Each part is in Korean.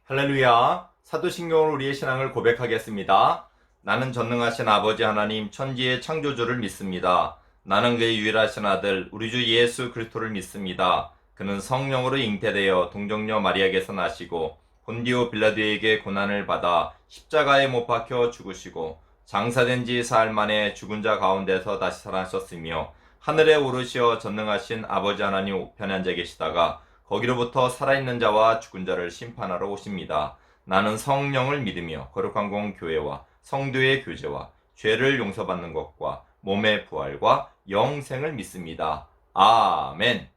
할렐루야. 사도신경으로 우리의 신앙을 고백하겠습니다. 나는 전능하신 아버지 하나님 천지의 창조주를 믿습니다. 나는 그의 유일하신 아들 우리 주 예수 그리스도를 믿습니다. 그는 성령으로 잉태되어 동정녀 마리아에게서 나시고 본디오 빌라도에게 고난을 받아 십자가에 못 박혀 죽으시고 장사된 지 사흘 만에 죽은 자 가운데서 다시 살아나셨으며 하늘에 오르시어 전능하신 아버지 하나님 우편에 앉아 계시다가 거기로부터 살아있는 자와 죽은 자를 심판하러 오십니다. 나는 성령을 믿으며 거룩한 공 교회와 성도의 교제와 죄를 용서받는 것과 몸의 부활과 영생을 믿습니다. 아멘.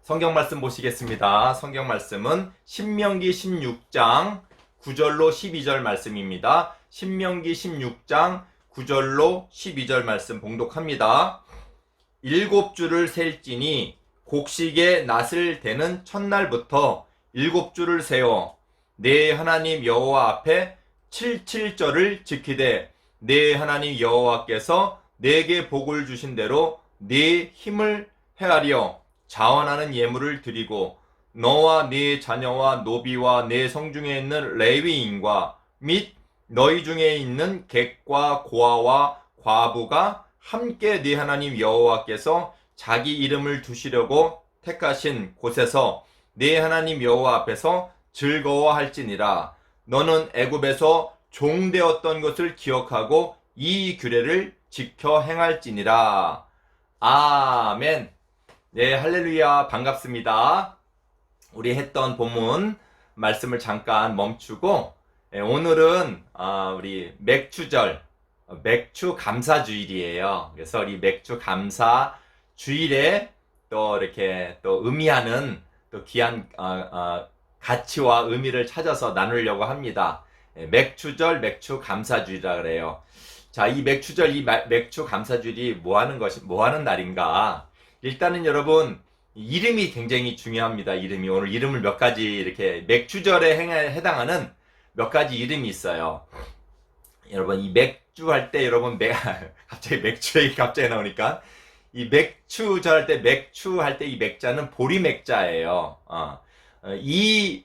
성경 말씀 보시겠습니다. 성경 말씀은 신명기 16장 9절로 12절 말씀입니다. 신명기 16장 9절로 12절 말씀 봉독합니다. 7주를 셀지니 곡식의 낫을 대는 첫날부터 7주를 세워 내 하나님 여호와 앞에 77절을 지키되 내 하나님 여호와께서 내게 복을 주신 대로 네 힘을 헤아려 자원하는 예물을 드리고 너와 네 자녀와 노비와 네 성중에 있는 레위인과 및 너희 중에 있는 객과 고아와 과부가 함께 네 하나님 여호와께서 자기 이름을 두시려고 택하신 곳에서 네 하나님 여호와 앞에서 즐거워할지니라. 너는 애굽에서 종되었던 것을 기억하고 이 규례를 지켜 행할지니라. 아멘. 네, 할렐루야. 반갑습니다. 우리 했던 본문 말씀을 잠깐 멈추고 오늘은 우리 맥주절, 맥주 감사 주일이에요. 그래서 우리 맥주 감사 주일에 또 이렇게 또 의미하는 또 귀한 가치와 의미를 찾아서 나누려고 합니다. 맥주절, 맥주 감사주일이라 그래요. 자, 이 맥주절, 이 맥주 감사주일이 뭐 하는 날인가? 일단은 여러분 이름이 굉장히 중요합니다. 이름이 오늘 이름을 몇 가지 이렇게 맥주절에 해당하는 몇 가지 이름이 있어요. 여러분 이 맥주 할 때 여러분 갑자기 맥주 얘기 갑자기 나오니까. 이 맥주절 할 때 맥주 할 때 이 맥자는 보리맥자예요. 이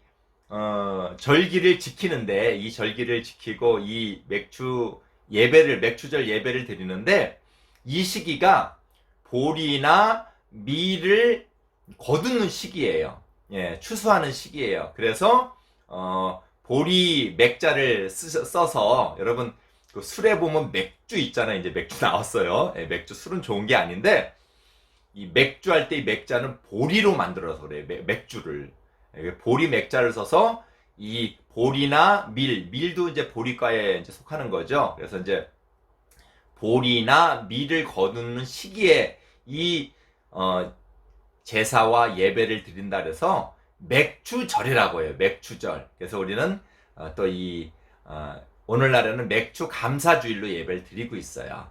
절기를 지키는데 이 절기를 지키고 이 맥주절 예배를 드리는데 이 시기가 보리나 밀을 거두는 시기예요. 예, 추수하는 시기예요. 그래서 보리 맥자를 써서 여러분 그 술에 보면 맥주 있잖아요. 이제 맥주 나왔어요. 예, 맥주 술은 좋은 게 아닌데 이 맥주 할 때 이 맥자는 보리로 만들어서 그래요. 맥주를 보리 맥자를 써서 이 보리나 밀도 이제 보리과에 이제 속하는 거죠. 그래서 이제 보리나 밀을 거두는 시기에 이 제사와 예배를 드린다 그래서 맥주절이라고 해요. 맥주절. 그래서 우리는 또 이 오늘날에는 맥주 감사주일로 예배를 드리고 있어요.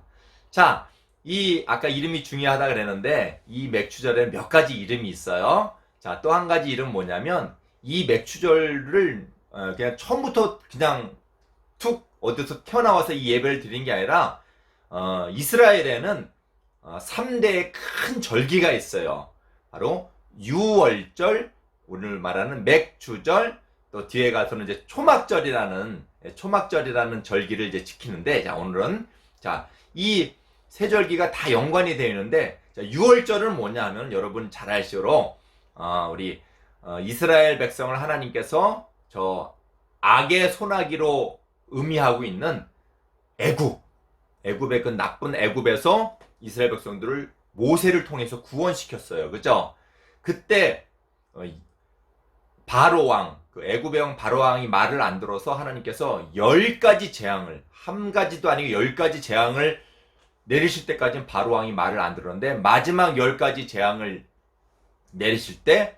자, 이 아까 이름이 중요하다 그랬는데 이 맥주절에 몇 가지 이름이 있어요. 자, 또 한 가지 이름 뭐냐면 이 맥주절을 그냥 처음부터 그냥 툭 어디서 튀어나와서 이 예배를 드린 게 아니라 이스라엘에는 3대의 큰 절기가 있어요. 바로 유월절, 오늘 말하는 맥주절, 또 뒤에 가서는 이제 초막절이라는 절기를 이제 지키는데, 자, 오늘은, 자, 이 세 절기가 다 연관이 되어 있는데, 자, 6월절은 뭐냐 하면, 여러분 잘 알시로, 우리, 이스라엘 백성을 하나님께서 저 악의 소나기로 의미하고 있는 애굽의 그 나쁜 애굽에서 이스라엘 백성들을 모세를 통해서 구원시켰어요. 그죠? 그때, 바로왕, 그 애굽의 왕 바로왕이 말을 안 들어서 하나님께서 10가지 재앙을, 한 가지도 아니고 10가지 재앙을 내리실 때까지는 바로왕이 말을 안 들었는데 마지막 10가지 재앙을 내리실 때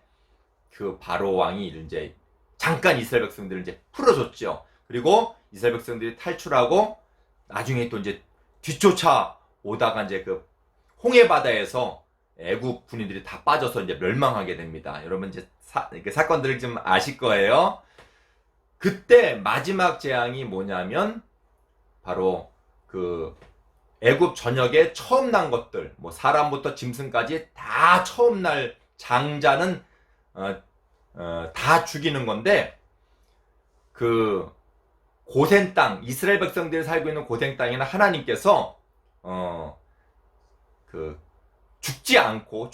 그 바로왕이 이제 잠깐 이스라엘 백성들을 이제 풀어줬죠. 그리고 이스라엘 백성들이 탈출하고 나중에 또 이제 뒤쫓아 오다가 이제 그 홍해 바다에서 애굽 군인들이 다 빠져서 이제 멸망하게 됩니다. 여러분 이제 사건들을 좀 아실 거예요. 그때 마지막 재앙이 뭐냐면 바로 그 애굽 전역에 처음 난 것들, 뭐 사람부터 짐승까지 다 처음 날 장자는 다 죽이는 건데, 그 고센 땅, 이스라엘 백성들이 살고 있는 고센 땅에는 하나님께서 그 죽지 않고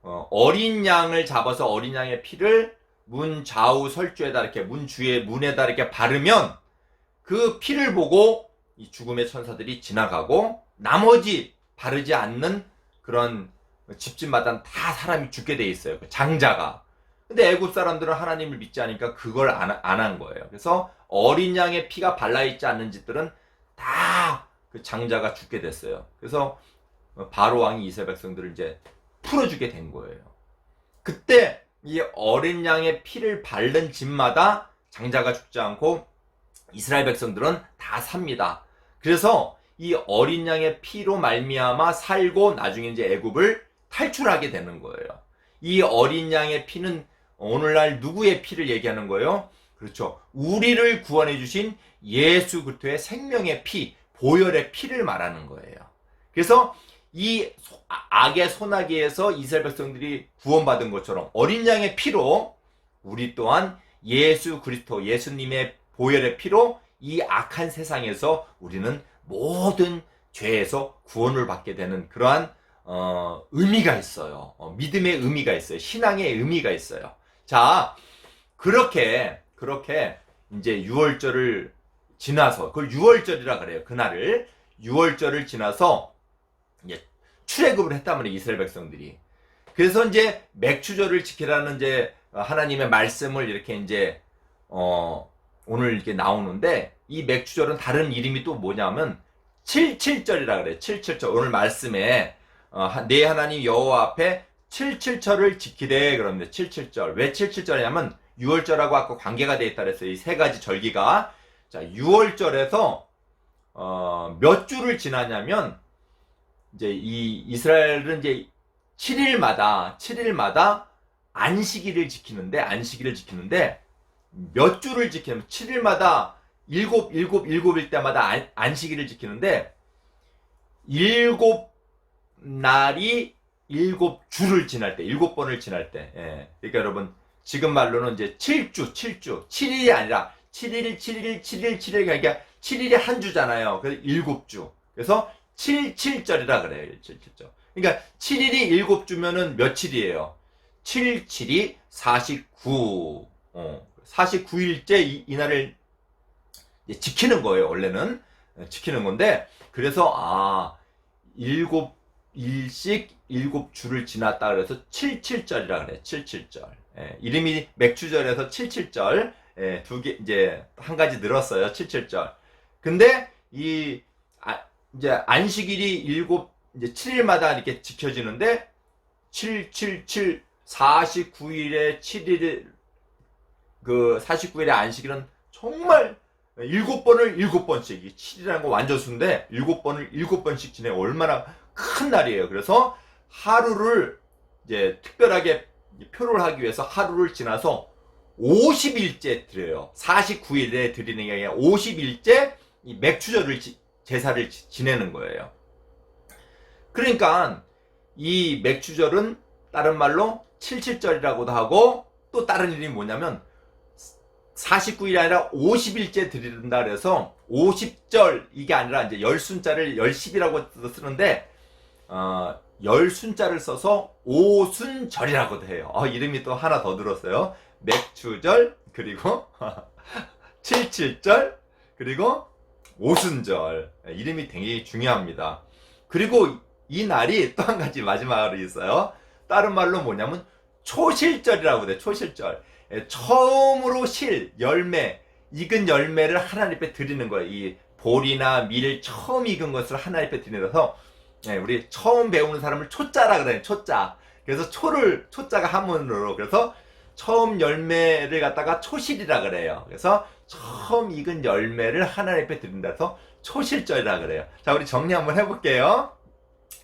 어린 양을 잡아서 어린 양의 피를 문 좌우 설주에다 이렇게 문에다 이렇게 바르면 그 피를 보고 이 죽음의 천사들이 지나가고, 나머지 바르지 않는 그런 집집마다 다 사람이 죽게 돼 있어요. 그 장자가. 근데 애굽 사람들은 하나님을 믿지 않으니까 그걸 안 한 거예요. 그래서 어린 양의 피가 발라 있지 않는 집들은 다 그 장자가 죽게 됐어요. 그래서 바로 왕이 이스라엘 백성들을 이제 풀어주게 된 거예요. 그때 이 어린 양의 피를 바른 집마다 장자가 죽지 않고 이스라엘 백성들은 다 삽니다. 그래서 이 어린 양의 피로 말미암아 살고 나중에 이제 애굽을 탈출하게 되는 거예요. 이 어린 양의 피는 오늘날 누구의 피를 얘기하는 거예요? 그렇죠. 우리를 구원해 주신 예수 그리스도의 생명의 피, 보혈의 피를 말하는 거예요. 그래서 이 악의 소나기에서 이스라엘 백성들이 구원받은 것처럼 어린 양의 피로 우리 또한 예수 그리스도, 예수님의 보혈의 피로 이 악한 세상에서 우리는 모든 죄에서 구원을 받게 되는 그러한 의미가 있어요. 믿음의 의미가 있어요. 신앙의 의미가 있어요. 자, 그렇게 이제 6월절을 지나서, 그걸 6월절이라 그래요. 그날을 6월절을 지나서 이제 출애굽을 했단 말이에요. 이스라엘 백성들이. 그래서 이제 맥추절을 지키라는 이제 하나님의 말씀을 이렇게 이제 오늘 이렇게 나오는데, 이 맥추절은 다른 이름이 또 뭐냐면 77절이라 그래요. 77절. 오늘 말씀에 내 하나님 여호와 앞에 77절을 지키되 그럽니다. 77절. 왜 77절이냐면 6월절하고 아까 관계가 되어 있다 그랬어요. 이 세 가지 절기가. 자, 6월절에서 몇 주를 지나냐면 이제 이 이스라엘은 이제 7일마다 안식일을 지키는데 몇 주를 지키면 7일마다 일곱일 때마다 안식일을 지키는데 7날이 7주를 지날 때, 7번을 지날 때. 예. 그러니까 여러분 지금 말로는 이제 7주 7일이 아니라 7일 그러니까 7일이 한 주잖아요. 그래서 7주. 그래서 77절이라 그래요. 77절. 그러니까 7일이 7주면은 며칠이에요? 7, 7이 49. 49일째 이날을 지키는 거예요. 원래는 지키는 건데, 그래서 7일씩 7주를 지났다 그래서 77절이라 그래요. 77절. 이름이 맥추절에서 77절. 두 개 이제 한 가지 늘었어요. 77절. 근데 이제 안식일이 이제 7일마다 이렇게 지켜지는데 49일에 7일 그 49일의 안식일은 정말 7번을 7번씩, 7이라는 거 완전 수인데 7번을 7번씩 지내. 얼마나 큰 날이에요. 그래서 하루를 이제 특별하게 표를 하기 위해서 하루를 지나서 50일째 드려요. 49일에 드리는 게 아니라 50일째 이 맥추절을 제사를 지내는 거예요. 그러니까 이 맥추절은 다른 말로 77절이라고도 하고, 또 다른 이름이 뭐냐면 49일이 아니라 50일째 드린다 그래서 50절, 이게 아니라 이제 열순자를 열십이라고 쓰는데 10순자를 써서 오순절이라고도 해요. 이름이 또 하나 더 들었어요. 맥추절, 그리고 77절, 그리고 오순절. 이름이 굉장히 중요합니다. 그리고 이 날이 또 한 가지 마지막으로 있어요. 다른 말로 뭐냐면 초실절이라고 돼요. 초실절. 처음으로 익은 열매를 하나님 앞에 드리는 거예요. 이 보리나 밀을 처음 익은 것을 하나님 앞에 드려서, 우리 처음 배우는 사람을 초자라 그래요. 초자. 그래서 초자가 한문으로, 그래서 처음 열매를 갖다가 초실이라 그래요. 그래서 처음 익은 열매를 하나님 앞에 드린다 해서 초실절이라 그래요. 자, 우리 정리 한번 해볼게요.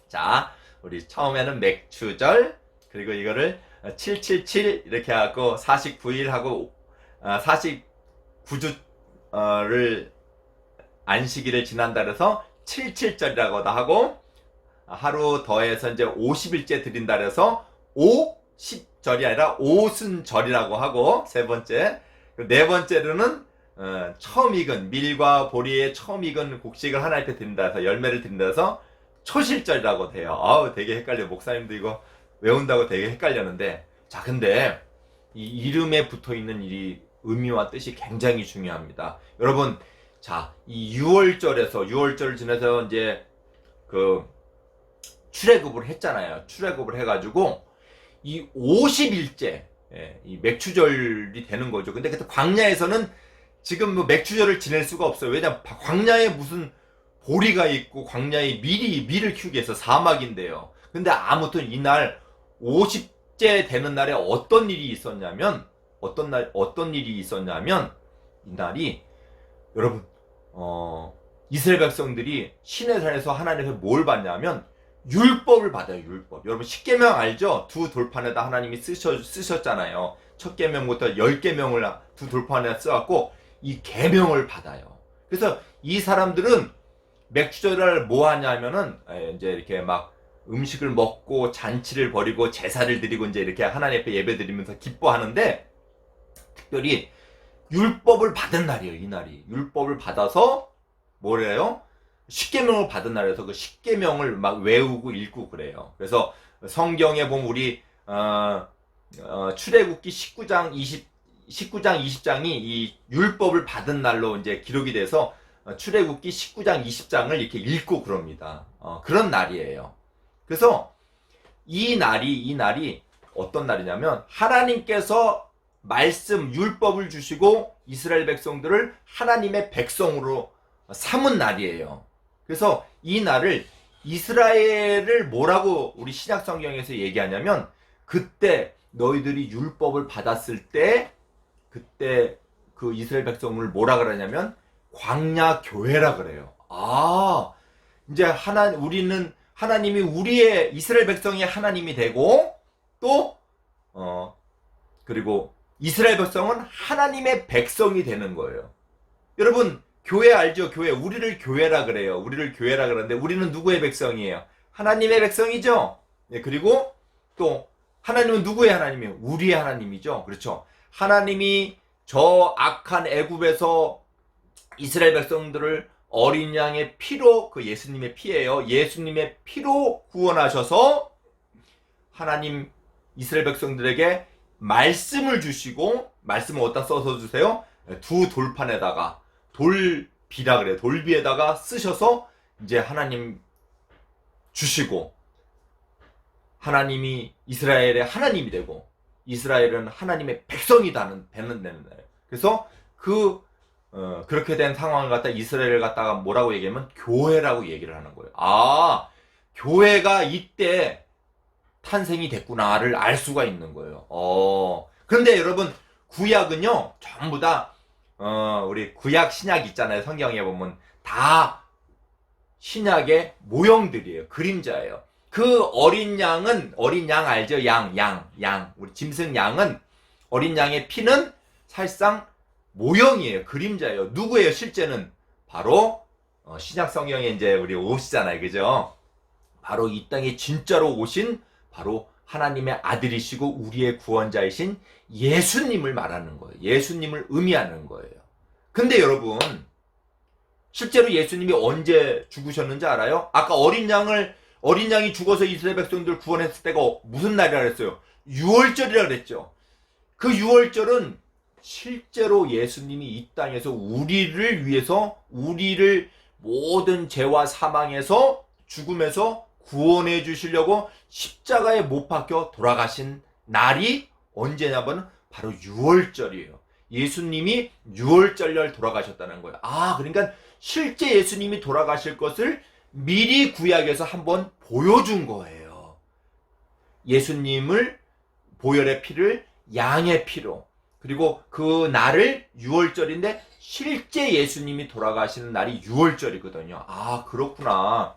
자, 우리 처음에는 맥추절, 그리고 이거를 777 이렇게 하고 49일 하고 49주를 안식일을 지난다 그래서 77절이라고도 하고, 하루 더해서 이제 50일째 드린다 그래서 10절이 아니라 오순절이라고 하고, 세 번째. 네 번째로는 처음 익은 밀과 보리의 처음 익은 곡식을 하나님 앞에 드린다 해서 열매를 드린다 해서 초실절이라고 돼요. 아우, 되게 헷갈려. 목사님도 이거 외운다고 되게 헷갈렸는데, 자, 근데 이 이름에 붙어 있는 이 의미와 뜻이 굉장히 중요합니다. 여러분, 자, 이 6월절을 지나서 이제 그 출애굽을 했잖아요. 출애굽을 해가지고 이 50일째 이 맥추절이 되는 거죠. 근데 그때 광야에서는 지금 뭐 맥추절을 지낼 수가 없어요. 왜냐면 광야에 무슨 보리가 있고 광야에 밀을 키우기 위해서 사막인데요. 근데 아무튼 이날 50째 되는 날에 어떤 일이 있었냐면 이날이 여러분 이스라엘 백성들이 시내산에서 하나님 앞에 뭘 받냐면 율법을 받아요. 율법. 여러분 십계명 알죠? 두 돌판에다 하나님이 쓰셨잖아요. 첫 계명부터 10계명을 두 돌판에 써갖고 이 계명을 받아요. 그래서 이 사람들은 맥주절을 뭐 하냐면은 이제 이렇게 막 음식을 먹고 잔치를 벌이고 제사를 드리고 이제 이렇게 하나님 앞에 예배 드리면서 기뻐하는데, 특별히 율법을 받은 날이에요. 이 날이 율법을 받아서 뭐래요? 십계명을 받은 날에서 그 십계명을 막 외우고 읽고 그래요. 그래서 성경에 보면 우리 출애굽기 19장 20장이 이 율법을 받은 날로 이제 기록이 돼서 출애굽기 19장 20장을 이렇게 읽고 그럽니다. 그런 날이에요. 그래서 이 날이 어떤 날이냐면 하나님께서 말씀 율법을 주시고 이스라엘 백성들을 하나님의 백성으로 삼은 날이에요. 그래서 이 날을 이스라엘을 뭐라고 우리 신약 성경에서 얘기하냐면, 그때 너희들이 율법을 받았을 때 그때 그 이스라엘 백성을 뭐라 그러냐면 광야 교회라 그래요. 아, 이제 우리는 하나님이 우리의 이스라엘 백성이 하나님이 되고, 또 그리고 이스라엘 백성은 하나님의 백성이 되는 거예요. 여러분 교회 알죠? 교회. 우리를 교회라 그래요. 우리를 교회라 그러는데 우리는 누구의 백성이에요? 하나님의 백성이죠. 네, 그리고 또 하나님은 누구의 하나님이에요? 우리의 하나님이죠. 그렇죠. 하나님이 저 악한 애굽에서 이스라엘 백성들을 어린 양의 피로, 그 예수님의 피예요. 예수님의 피로 구원하셔서 하나님 이스라엘 백성들에게 말씀을 주시고, 말씀을 어디다 써서 주세요? 두 돌판에다가, 돌비라 그래요. 돌비에다가 쓰셔서 이제 하나님 주시고, 하나님이 이스라엘의 하나님이 되고 이스라엘은 하나님의 백성이 되는 날이에요. 그래서 그렇게 된 상황을 갖다 이스라엘을 갖다가 뭐라고 얘기하면 교회라고 얘기를 하는 거예요. 아, 교회가 이때 탄생이 됐구나를 알 수가 있는 거예요. 그런데 여러분 구약은요 전부 다 우리 구약 신약 있잖아요. 성경에 보면 다 신약의 모형들이에요. 그림자예요. 그 어린 양 알죠? 양. 우리 짐승 양은, 어린 양의 피는 사실상 모형이에요. 그림자예요. 누구예요? 실제는 바로 신약 성경에 이제 우리 오시잖아요. 그죠? 바로 이 땅에 진짜로 오신 바로 하나님의 아들이시고 우리의 구원자이신 예수님을 말하는 거예요. 예수님을 의미하는 거예요. 근데 여러분 실제로 예수님이 언제 죽으셨는지 알아요? 아까 어린 양이 죽어서 이스라엘 백성들 구원했을 때가 무슨 날이라 그랬어요? 6월절이라 그랬죠. 그 6월절은 실제로 예수님이 이 땅에서 우리를 위해서, 우리를 모든 죄와 사망에서, 죽음에서 구원해 주시려고 십자가에 못 박혀 돌아가신 날이 언제냐면 바로 6월절이에요. 예수님이 6월절날 돌아가셨다는 거예요. 아, 그러니까 실제 예수님이 돌아가실 것을 미리 구약에서 한번 보여준 거예요. 예수님을, 보혈의 피를 양의 피로, 그리고 그 날을 6월절인데 실제 예수님이 돌아가시는 날이 6월절이거든요. 아, 그렇구나.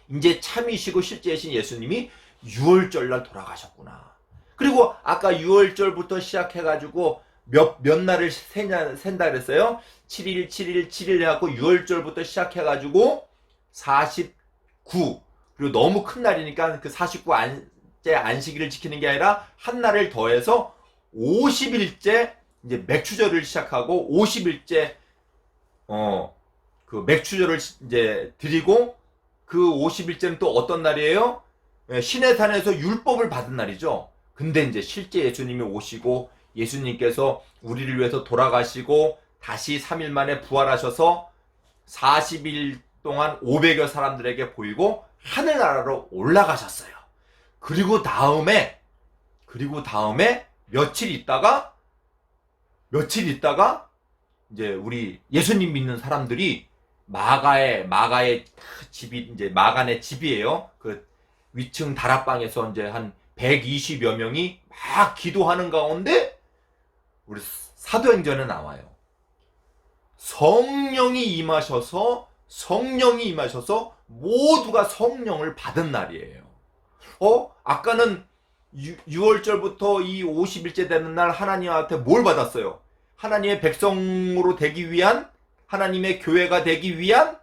이제 참이시고 실제이신 예수님이 6월절날 돌아가셨구나. 그리고 아까 6월절부터 시작해가지고 몇 날을 센다 그랬어요? 7일 해갖고 6월절부터 시작해가지고 49, 그리고 너무 큰 날이니까 그 49 7일째 안식일을 지키는 게 아니라 한 날을 더해서 50일째 이제 맥추절을 시작하고 50일째 그 맥추절을 이제 드리고 그 50일째는 또 어떤 날이에요? 신의 산에서 율법을 받은 날이죠. 근데 이제 실제 예수님이 오시고 예수님께서 우리를 위해서 돌아가시고 다시 3일 만에 부활하셔서 40일 동안 500여 사람들에게 보이고 하늘나라로 올라가셨어요. 그리고 다음에 며칠 있다가 이제 우리 예수님 믿는 사람들이 마가의 집이 이제 마간의 집이에요. 그 위층 다락방에서 이제 한 120여 명이 막 기도하는 가운데 우리 사도행전에 나와요. 성령이 임하셔서 모두가 성령을 받은 날이에요. 아까는 6월절부터 이 50일째 되는 날 하나님한테 뭘 받았어요? 하나님의 백성으로 되기 위한, 하나님의 교회가 되기 위한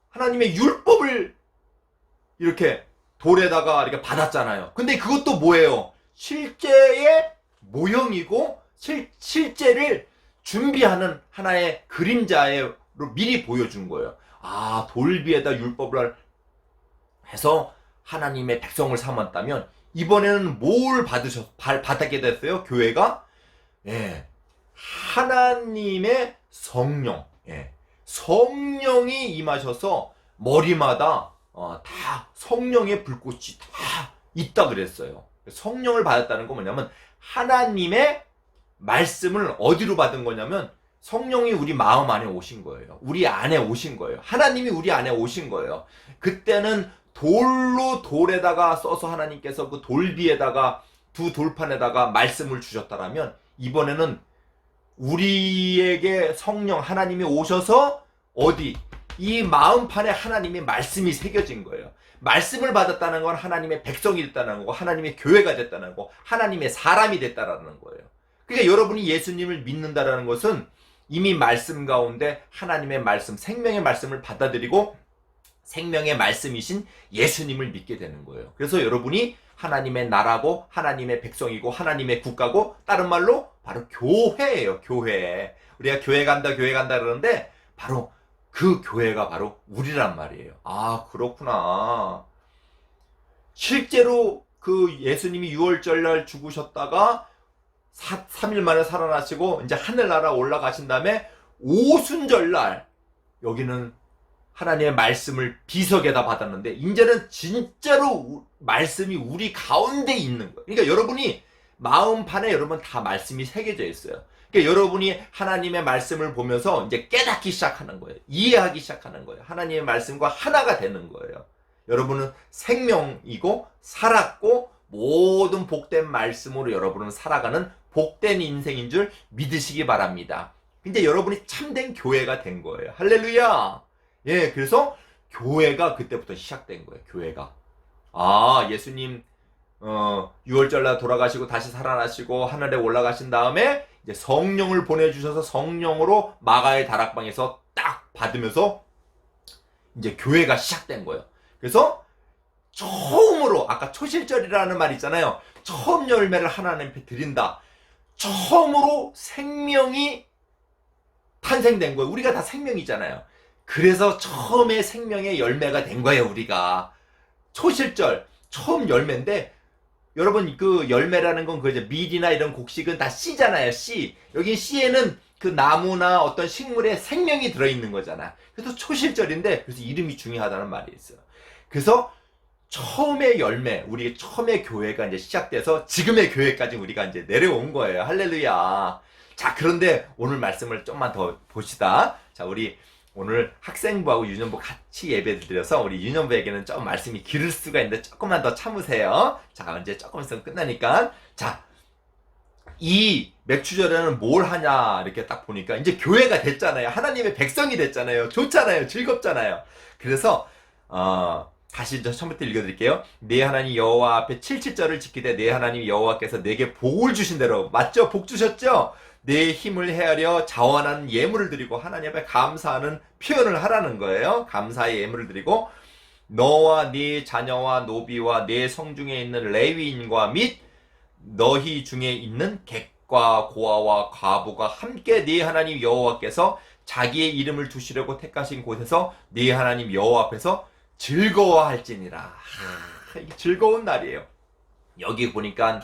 하나님의 율법을 이렇게 돌에다가 이렇게 받았잖아요. 근데 그것도 뭐예요? 실제의 모형이고 실제를 준비하는 하나의 그림자로 미리 보여준 거예요. 돌 위에다 율법을 해서 하나님의 백성을 삼았다면 이번에는 뭘 받게 됐어요? 교회가? 하나님의 성령. 성령이 임하셔서 머리마다 다 성령의 불꽃이 다 있다 그랬어요. 성령을 받았다는 건 뭐냐면 하나님의 말씀을 어디로 받은 거냐면 성령이 우리 마음 안에 오신 거예요. 우리 안에 오신 거예요. 하나님이 우리 안에 오신 거예요. 그때는 돌에다가 써서 하나님께서 그 돌비에다가 두 돌판에다가 말씀을 주셨다라면 이번에는 우리에게 성령 하나님이 오셔서 이 마음판에 하나님의 말씀이 새겨진 거예요. 말씀을 받았다는 건 하나님의 백성이 됐다는 거고 하나님의 교회가 됐다는 거고 하나님의 사람이 됐다는 거예요. 그러니까 여러분이 예수님을 믿는다라는 것은 이미 말씀 가운데 하나님의 말씀, 생명의 말씀을 받아들이고 생명의 말씀이신 예수님을 믿게 되는 거예요. 그래서 여러분이 하나님의 나라고 하나님의 백성이고 하나님의 국가고 다른 말로 바로 교회예요. 교회. 우리가 교회 간다 그러는데 바로 그 교회가 바로 우리란 말이에요. 그렇구나. 실제로 그 예수님이 6월절 날 죽으셨다가 3일 만에 살아나시고 이제 하늘나라 올라가신 다음에 오순절 날 여기는 하나님의 말씀을 비석에다 받았는데 이제는 진짜로 말씀이 우리 가운데 있는 거예요. 그러니까 여러분이 마음판에 여러분 다 말씀이 새겨져 있어요. 그러니까 여러분이 하나님의 말씀을 보면서 이제 깨닫기 시작하는 거예요. 이해하기 시작하는 거예요. 하나님의 말씀과 하나가 되는 거예요. 여러분은 생명이고 살았고 모든 복된 말씀으로 여러분은 살아가는 복된 인생인 줄 믿으시기 바랍니다. 이제 여러분이 참된 교회가 된 거예요. 할렐루야. 그래서 교회가 그때부터 시작된 거예요. 교회가. 예수님 6월절날 돌아가시고 다시 살아나시고 하늘에 올라가신 다음에 이제 성령을 보내주셔서 성령으로 마가의 다락방에서 딱 받으면서 이제 교회가 시작된 거예요. 그래서 처음으로 아까 초실절이라는 말 있잖아요. 처음 열매를 하나님께 드린다. 처음으로 생명이 탄생된 거예요. 우리가 다 생명이잖아요. 그래서 처음에 생명의 열매가 된 거예요. 우리가 초실절 처음 열매인데 여러분 그 열매라는 건 그 이제 밀이나 이런 곡식은 다 씨잖아요. 씨. 여기 씨에는 그 나무나 어떤 식물에 생명이 들어있는 거잖아. 그래서 초실절인데 그래서 이름이 중요하다는 말이 있어요. 그래서 처음의 열매, 우리 처음의 교회가 이제 시작돼서 지금의 교회까지 우리가 이제 내려온 거예요. 할렐루야. 자, 그런데 오늘 말씀을 좀만 더 봅시다. 자, 우리 오늘 학생부하고 유년부 같이 예배를 드려서 우리 유년부에게는 좀 말씀이 길을 수가 있는데 조금만 더 참으세요. 자, 이제 조금 있으면 끝나니까. 자, 이 맥추절에는 뭘 하냐 이렇게 딱 보니까 이제 교회가 됐잖아요. 하나님의 백성이 됐잖아요. 좋잖아요. 즐겁잖아요. 그래서 다시 처음부터 읽어드릴게요. 내 하나님 여호와 앞에 77절을 지키되 내 하나님 여호와께서 내게 복을 주신 대로, 맞죠? 복 주셨죠? 내 힘을 헤아려 자원하는 예물을 드리고 하나님 앞에 감사하는 표현을 하라는 거예요. 감사의 예물을 드리고 너와 네 자녀와 노비와 네 성중에 있는 레위인과 및 너희 중에 있는 객과 고아와 과부가 함께 네 하나님 여호와께서 자기의 이름을 두시려고 택하신 곳에서 네 하나님 여호와 앞에서 즐거워할지니라. 이게 즐거운 날이에요. 여기 보니까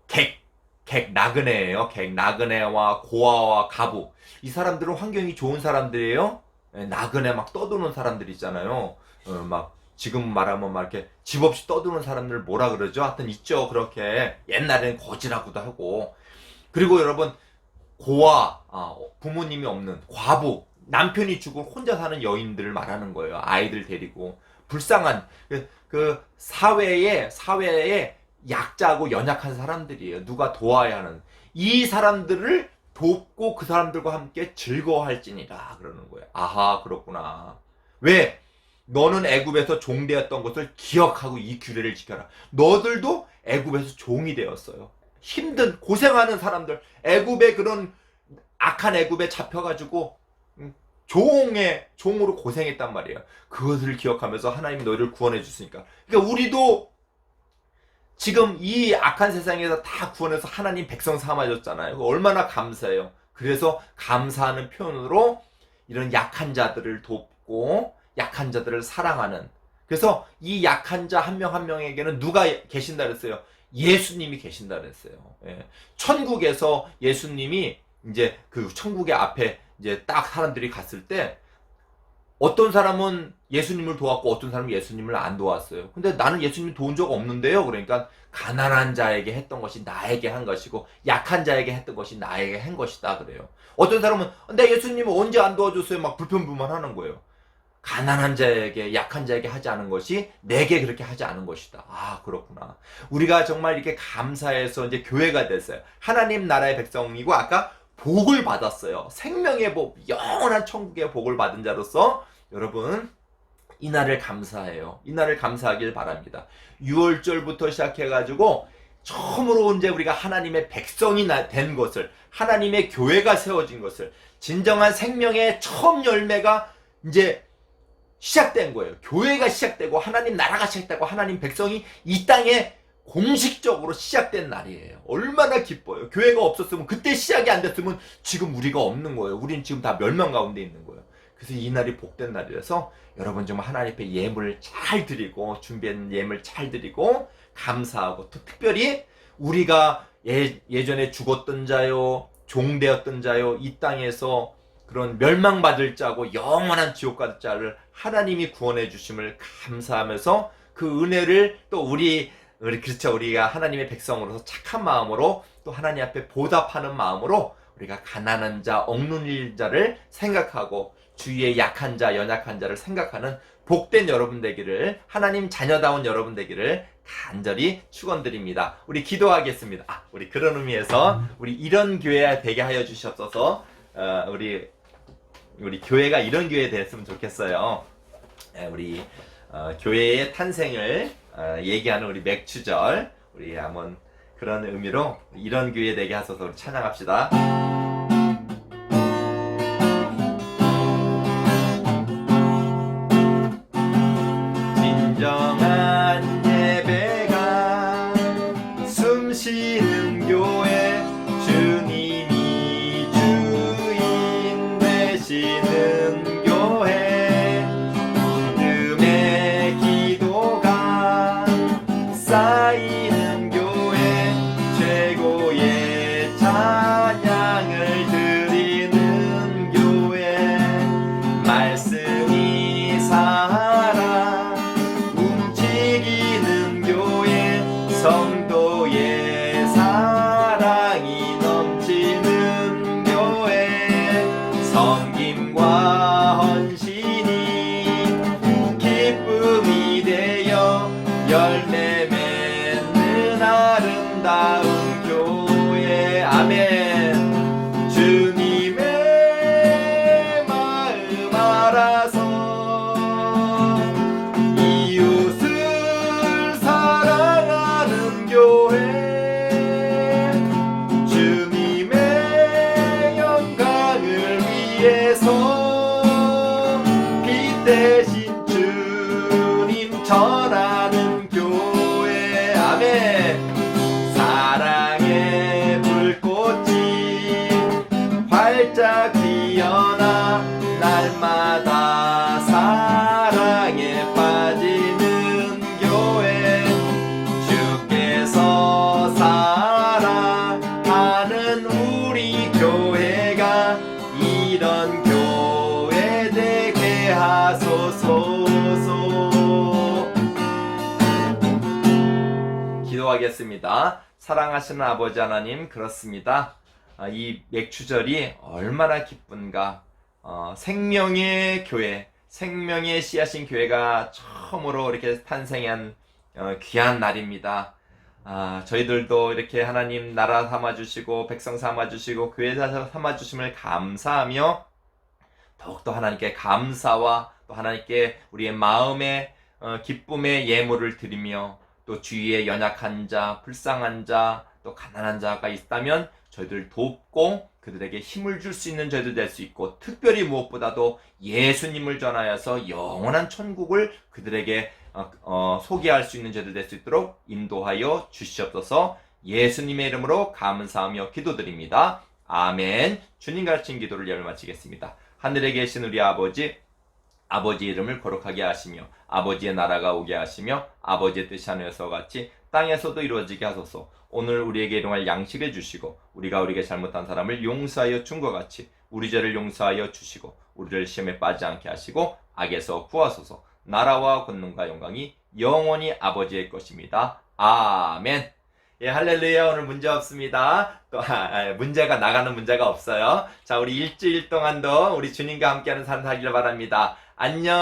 객 나그네예요. 객 나그네와 고아와 과부. 이 사람들은 환경이 좋은 사람들이에요. 나그네 막 떠도는 사람들 있잖아요. 막 지금 말하면 막 이렇게 집 없이 떠드는 사람들 뭐라 그러죠? 하여튼 있죠. 그렇게 옛날에는 거지라고도 하고. 그리고 여러분 고아, 부모님이 없는 과부, 남편이 죽고 혼자 사는 여인들을 말하는 거예요. 아이들 데리고 불쌍한 그 사회에 약자고 연약한 사람들이에요. 누가 도와야 하는 이 사람들을 돕고 그 사람들과 함께 즐거워할지니라 그러는 거예요. 아하, 그렇구나. 왜? 너는 애굽에서 종되었던 것을 기억하고 이 규례를 지켜라. 너들도 애굽에서 종이 되었어요. 힘든 고생하는 사람들, 애굽의 그런 악한 애굽에 잡혀가지고 종으로 고생했단 말이에요. 그것을 기억하면서 하나님이 너희를 구원해 주시니까. 그러니까 우리도 지금 이 악한 세상에서 다 구원해서 하나님 백성 삼아줬잖아요. 얼마나 감사해요. 그래서 감사하는 표현으로 이런 약한 자들을 돕고 약한 자들을 사랑하는. 그래서 이 약한 자 한 명 한 명에게는 누가 계신다 그랬어요? 예수님이 계신다 그랬어요. 예. 천국에서 예수님이 이제 그 천국의 앞에 이제 딱 사람들이 갔을 때 어떤 사람은 예수님을 도왔고 어떤 사람은 예수님을 안 도왔어요. 근데 나는 예수님 도운 적 없는데요. 그러니까 가난한 자에게 했던 것이 나에게 한 것이고 약한 자에게 했던 것이 나에게 한 것이다 그래요. 어떤 사람은 내 예수님은 언제 안 도와줬어요? 막 불평불만하는 거예요. 가난한 자에게 약한 자에게 하지 않은 것이 내게 그렇게 하지 않은 것이다. 아, 그렇구나. 우리가 정말 이렇게 감사해서 이제 교회가 됐어요. 하나님 나라의 백성이고 아까 복을 받았어요. 생명의 복, 영원한 천국의 복을 받은 자로서 여러분 이 날을 감사해요. 이 날을 감사하길 바랍니다. 6월절부터 시작해가지고 처음으로 이제 우리가 하나님의 백성이 된 것을, 하나님의 교회가 세워진 것을, 진정한 생명의 처음 열매가 이제 시작된 거예요. 교회가 시작되고 하나님 나라가 시작되고 하나님 백성이 이 땅에 공식적으로 시작된 날이에요. 얼마나 기뻐요. 교회가 없었으면 그때 시작이 안 됐으면 지금 우리가 없는 거예요. 우린 지금 다 멸망 가운데 있는 거예요. 그래서 이 날이 복된 날이라서 여러분 좀 하나님 앞에 예물을 잘 드리고 준비한 예물 잘 드리고 감사하고 또 특별히 우리가 예전에 죽었던 자요 종되었던 자요 이 땅에서 그런 멸망받을 자고 영원한 지옥 갈 자를 하나님이 구원해 주심을 감사하면서 그 은혜를 또 그렇죠. 우리가 하나님의 백성으로서 착한 마음으로 또 하나님 앞에 보답하는 마음으로 우리가 가난한 자, 억눌린 자를 생각하고 주위의 약한 자, 연약한 자를 생각하는 복된 여러분 되기를, 하나님 자녀다운 여러분 되기를 간절히 축원드립니다. 우리 기도하겠습니다. 우리 그런 의미에서 우리 이런 교회 되게 하여 주시옵소서. 우리 교회가 이런 교회 됐으면 좋겠어요. 우리 교회의 탄생을 얘기하는 우리 맥주절, 우리 한번 그런 의미로 이런 교회 되게 하소서 우리 찬양합시다. 진정한 예배가 숨쉬는 교회, 주님이 주인 되시는 교회, 믿음의 기도가 쌓이는 교회, 최고의 찬양을 드리는 교회, 말씀이 살아 움직이는 교회, 성도의 사랑이 넘치는 교회, 섬김과 헌신이 기쁨이 되어 열매 맺는 아름다운 교회. 아멘. 주님의 마음 알아서 이웃을 사랑하는 교회, 주님의 영광을 위해서 빛 대신 주 때마다 사랑에 빠지는 교회, 주께서 사랑하는 우리 교회가 이런 교회 되게 하소서. 기도하겠습니다. 사랑하시는 아버지 하나님, 그렇습니다. 이 맥추절이 얼마나 기쁜가. 생명의 교회, 생명의 씨앗인 교회가 처음으로 이렇게 탄생한 귀한 날입니다. 저희들도 이렇게 하나님 나라 삼아주시고 백성 삼아주시고 교회 삼아주심을 감사하며 더욱더 하나님께 감사와 또 하나님께 우리의 마음의 기쁨의 예물을 드리며 또 주위에 연약한 자, 불쌍한 자, 또 가난한 자가 있다면 저희들 돕고 그들에게 힘을 줄 수 있는 저희들 될 수 있고, 특별히 무엇보다도 예수님을 전하여서 영원한 천국을 그들에게 소개할 수 있는 저희들 될 수 있도록 인도하여 주시옵소서. 예수님의 이름으로 감사하며 기도드립니다. 아멘. 주님 가르친 기도를 열을 마치겠습니다. 하늘에 계신 우리 아버지, 아버지의 이름을 거룩하게 하시며 아버지의 나라가 오게 하시며 아버지의 뜻이 하늘에서 같이 땅에서도 이루어지게 하소서. 오늘 우리에게 일용할 양식을 주시고 우리가 우리에게 잘못한 사람을 용서하여 준 것 같이 우리 죄를 용서하여 주시고 우리를 시험에 빠지지 않게 하시고 악에서 구하소서. 나라와 권능과 영광이 영원히 아버지의 것입니다. 아멘. 예, 할렐루야. 오늘 문제 없습니다. 또 문제가 나가는 문제가 없어요. 자, 우리 일주일 동안도 우리 주님과 함께하는 삶 살기를 바랍니다. 안녕.